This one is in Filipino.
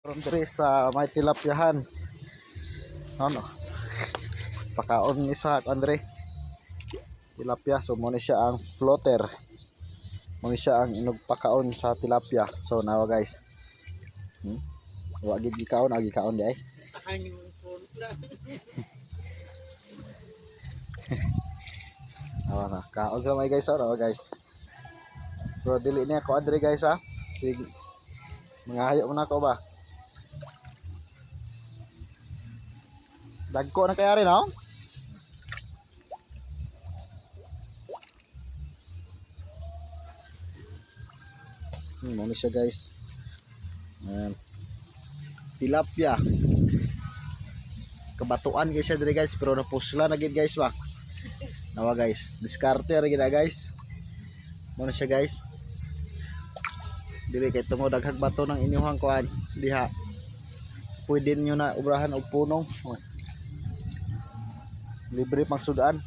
From diri sa may tilapyahan. Ano? Pakaon ni sa Andre. Tilapia, so mo ni siya ang floater. Mo ni siya ang inog pakaon sa tilapia. So nawa guys. Wa gid gikaon, agi kaon di ay. Awa na, kaon sa may guys, ano guys. So dili niya ko Andre guys ha. Sige. Mangahayo mo na ko ba? Dagko na kaya rin, no? Ano siya guys. Ayan. Tilapia. Kabatuan guys siya diri guys, pero napusla na gid guys ba. Nawa guys, diskarte ra gid guys. Ano siya guys. Dili kay tungod daghang bato ng inyuhang kuan diha. Pwede niyo na ubrahan og punong. Libre pang sudaan.